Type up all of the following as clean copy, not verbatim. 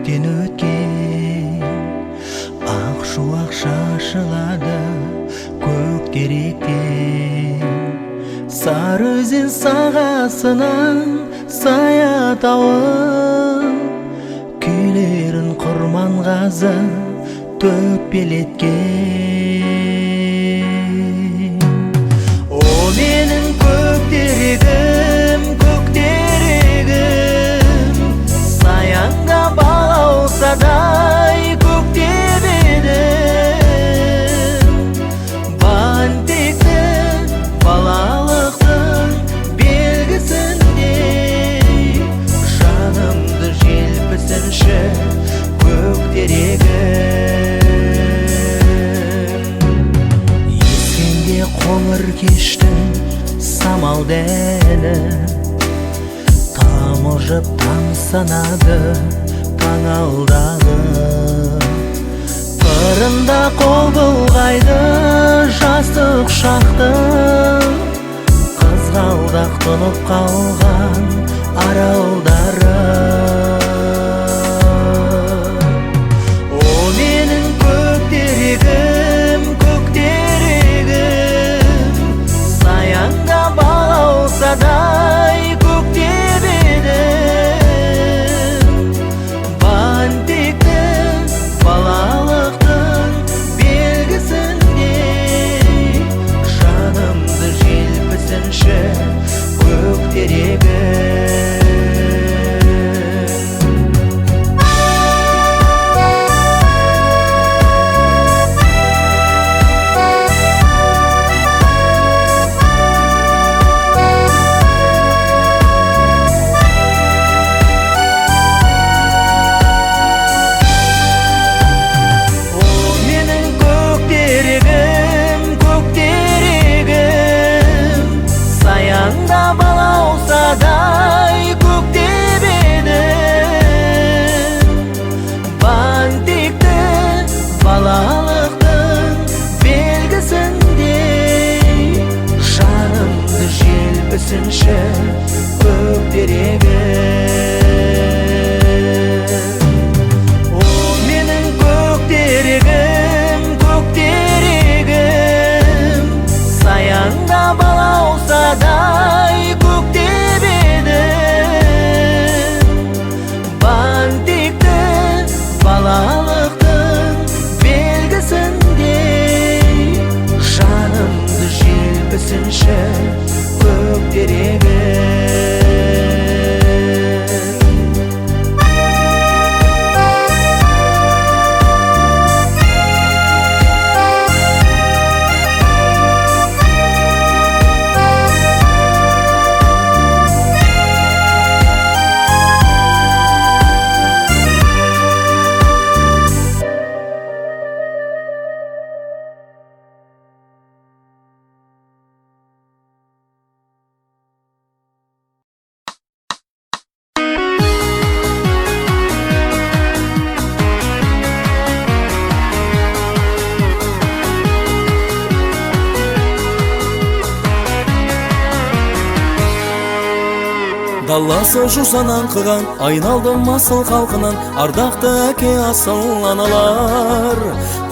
көктен өткен ақ шуақ шашылады көктеректен. Сары өзен сағасынан сая тауы күйлерін құрманғазы төкпелеткен. О менің көктерегім, көктерегім, саянға балаусадай көктеп едім. Бантекті балалықтың белгісіндей жанымды желпісінші көктерегім. Ескенде қоңыр кештің самал дәні тамылжып тамсанады таң алдағы. Қырында қол бұлғайды жастық шақтың қызғалдақ тұнып қалған аралдары. О менің көктерегім, көктерегім, саянға балаусадай көктеп едім. Бантекті балалықтың белгісіндей жанымды желпісінші көктерегім. О менің көктерегім, көктерегім, саянда балаусадай көктеп едім. Бантекті балалықтың белгісіндей жанымды желпісінші көктерегім. Далласы жусан аңқыған, айналдым асыл халқынан, ардақты әке асыл аналар.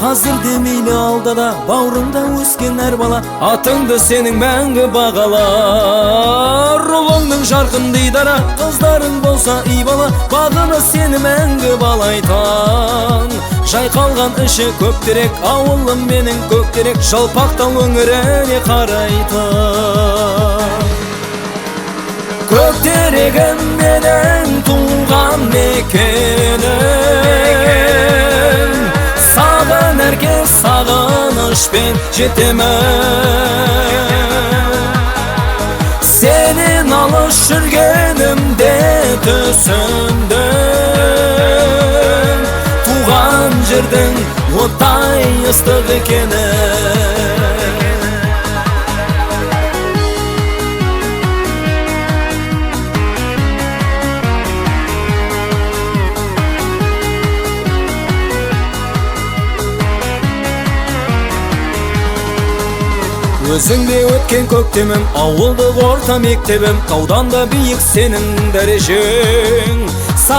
Қазір демейлі алдада, бауырыңда өскен әр бала, атыңды сенің мәңгі бағалар. Ұлыңның жарқын дидара, қыздарың болса үй бала, бағына сені мәңгі балайтан. Жайқалған іші көктерек, ауылым менің көктерек, жалпақтал өңіріне қарайтан. Көктерегім менің туған мекенім, саған әркез сағынышпен жетемін. Сенен алыс жүргенімде түсіндім, туған жердің оттай ыстық екенін. Өзіңде өткен көктемім, ауылдық орта мектебім, таудан да биік сенің дәрежең.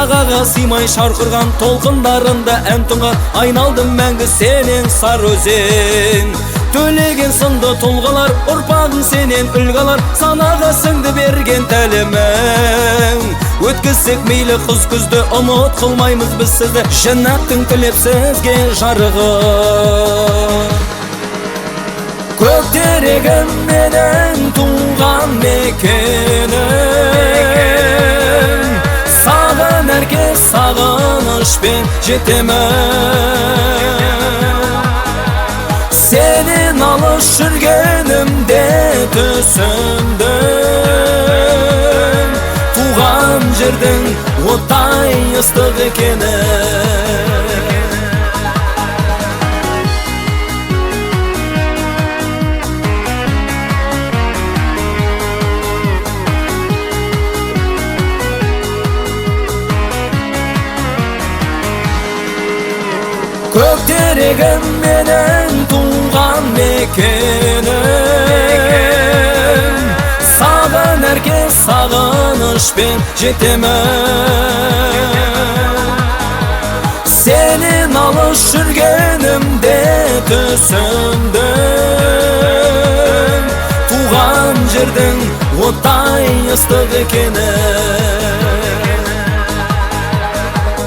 Жағаға сыймай шарқырған толқындарында ән тұнған, айналдым мәңгі сенен сар өзен. Төлеген сынды тұлғалар, ұрпағың сенен үлгі алар, санаға сіңді берген тәлімің. Өткізсек мейлі құз күзді, ұмыт қылмаймыз біз сізді, жәннаттың тілеп сізге жарығы. Көктерегім менің туған мекенім, саған әркез сағынышпен жетемін. Сенен алыс жүргенімде түсіндім, туған жердің оттай ыстық екенін. Көктерегім менің туған мекенім, саған әркез сағынышпен жетемін. Сенен алыс жүргенімде түсіндім, туған жердің оттай ыстық екенін.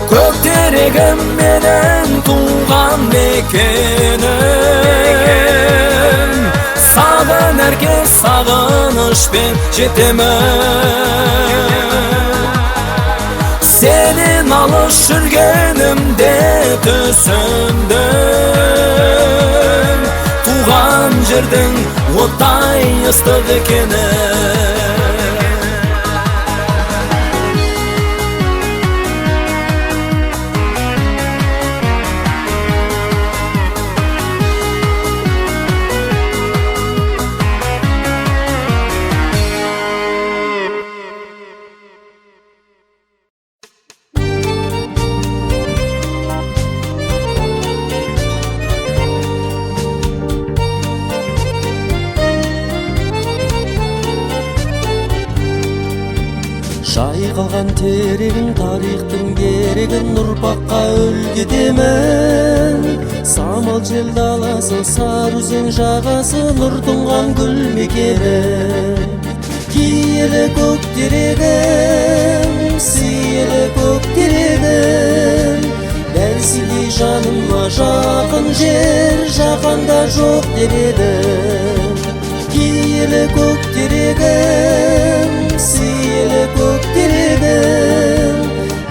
Көктерегім менің туған мекенім, саған әркез сағынышпен жетемін. Сенен алыс жүргенімде түсіндім, туған жердің оттай ыстық екенін. Жайқалған терегін, тарихтың дерегін ұрпаққа үлгі етемін. Самал жел даласы, сар өзен жағасы, нұр тұнған гүл мекені. Киелі көктерегім, сейілі көктерегім, дәл сендей жаныма жақын жер жаһанда жоқ деп едім. Киелі көктерегім, сейілі көктерегім,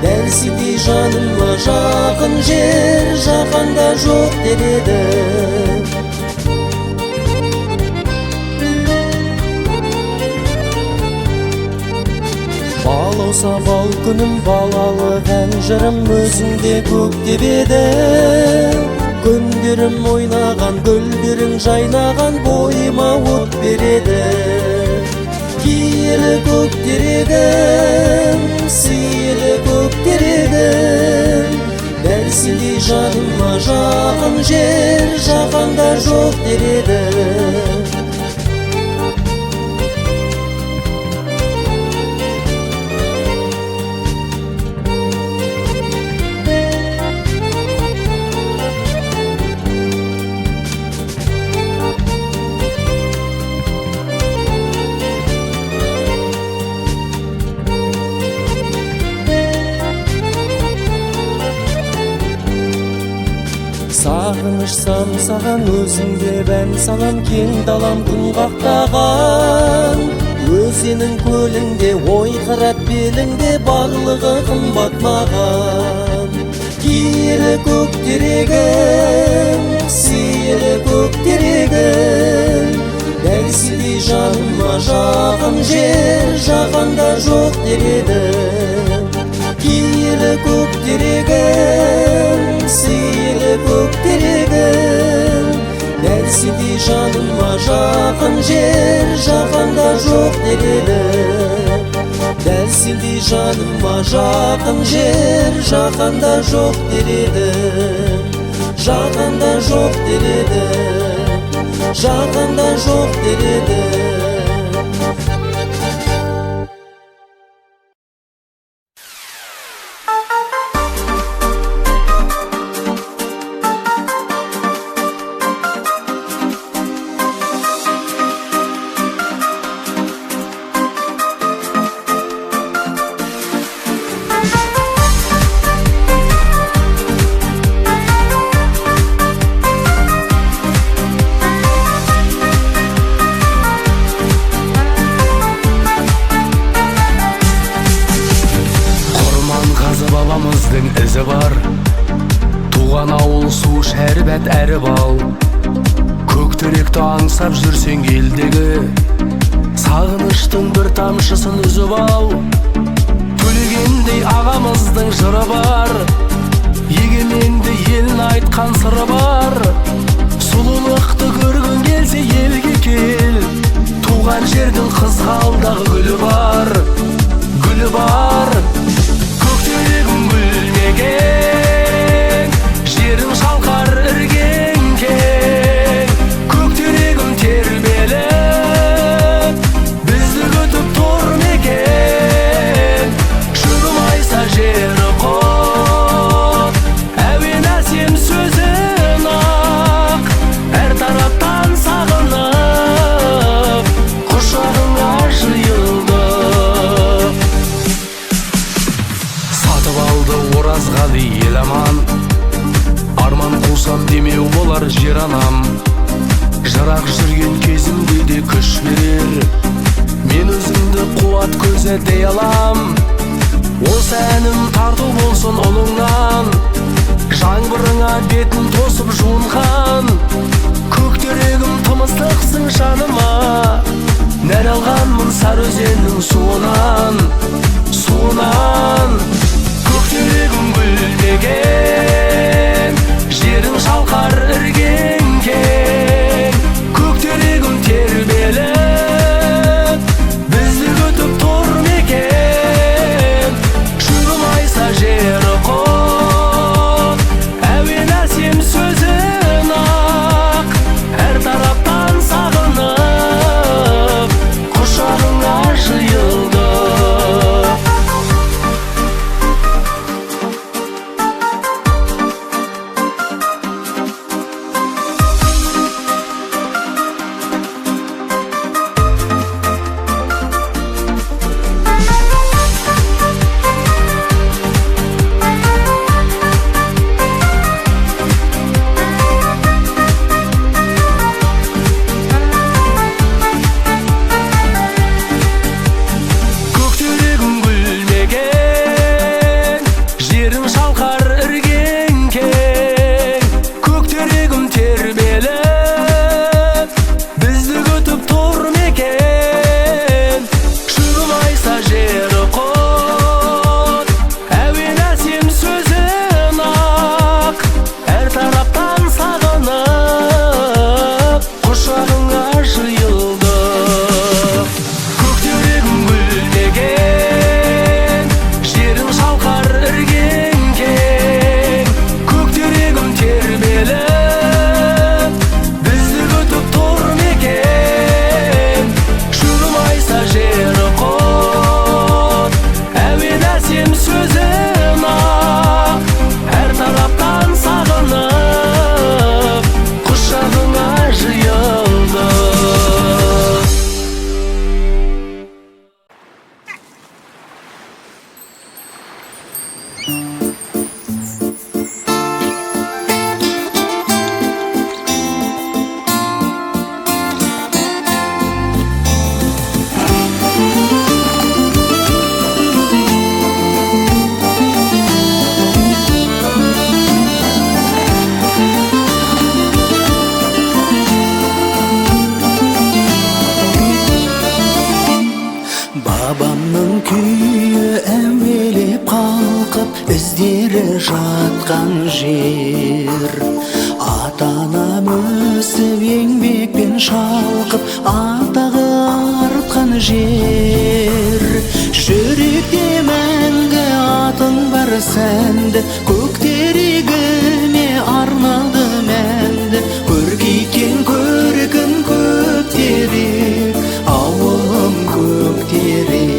дәл сендей жаныма жақын жер жаһанда жоқ деп едім. Балауса бал күнім, балалық ән жырым өзіңде көктеп еді. Күндерім ойнаған, гүлдерің жайнаған, бойыма от береді. Киелі көктерегім, сейілі көктерегім, дәл сендей жаныма жақын жер жаһанда жоқ деп едім. Сағыныш самсаған, өзіңде бән салам, кең далам күн қақтаған. Өзенің көліңде, ойқырат беліңде, барлығы қымбат маған. Киелі көктерегім, сейілі көктерегім, дәл сендей жаныма жақын жер жаһанда жоқ деп едім. Киелі көктерегім, сейілі көктерегім, дәл сендей жаныма жақын жер жаһанда жоқ деп едім. Дәл сендей жаныма жақын жер жаһанда жоқ деп едім. Жаһанда жоқ деп едім. Жаһанда жоқ деп едім. ізі бар. Туған ауыл су шәрбәт әрі бал. Көктеректі аңсап жүрсең елдегі, сағыныштың бір тамшысын үзіп ал. Төлегендей ағамыздың жыры бар, егеменді елін айтқан сыры бар. Сұлулықты көргің келсе елге кел, туған жердің қызғалдағы гүлі бар, гүлі бар. Көктерегім гүлмеген, жерің шалқар іргеңкең. Көктерегім тербеліп, бізді күтіп тұр мекен. Шүгім айса жері құт, әуен әсем сөзін ақ, әр тараптан сағынып, құшағыңа жиылды. Сатып алды Оразғали еламан, арман қусам демеу болар жер анам. Жырақ жүрген кезімде де күш берер, мен өзімді қуат көзі дей алам. Осы әнім тарту болсын ұлыңнан, жаңбырыңа бетін тосып жуынған. Көктерегім тымыздықсың жаныма, нәр алғанмын Сарыөзеннің суынан, суынан. Көктерегім гүлдеген, жерің шалқар іргеңкең. Көктерегім тербеліп, бізді күтіп тұр мекен. Шүгім айса жері құт, әуен әсем сөзін ақ, әр тараптан сағынып, құшағыңа жиылды. Көктерегім гүлмеген, жерің шалқар іргеңкең. Көктерегім тербеліп, бізді күтіп тұр мекен. Шүгім айса жері құт, әуен әсем сөзін ақ, әр тараптан сағынып, құшағыңа жиылды. Көктерегім гүлдеген, жерің шалқар іргеңкең. Көктерегім тербеліп, бізді күтіп тұр мекен. Шүгім айса жері құт, әуен әсем сөзін ақ, әр тараптан сағынып, құшағыңа жиылды. Babamның күйі әуелеп қалқып, іздері жатқан жер. Ата-анам өсіп еңбекпен шалқып, атағы артқан жер. Жүректе мәңгі атың бар сәнді, көктерегіме арналды мәнді. Көркейткен көркін көктерек, ауылым көктерек.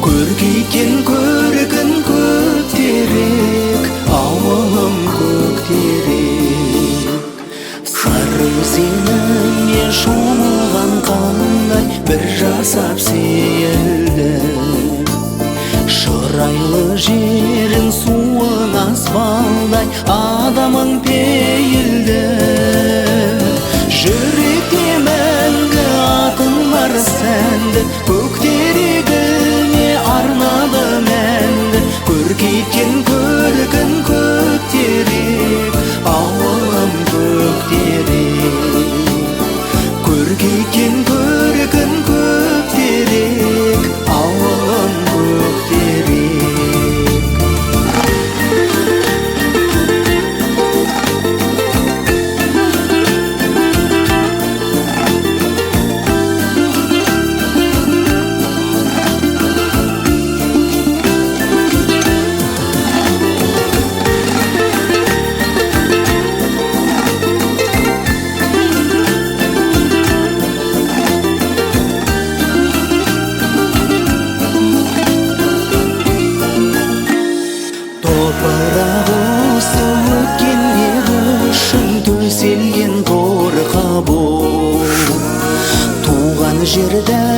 Көркейткен көркін көктерек, ауылым көктерек. Сарыөзеніңе шомылған қандай бір жасап сейілді. Шырайлы жерің суын аспалдай, адамың пейілді. Жүректе мәңгі атың бар сәнді, көктерегіме арнады мәнді. Көркейткен жерде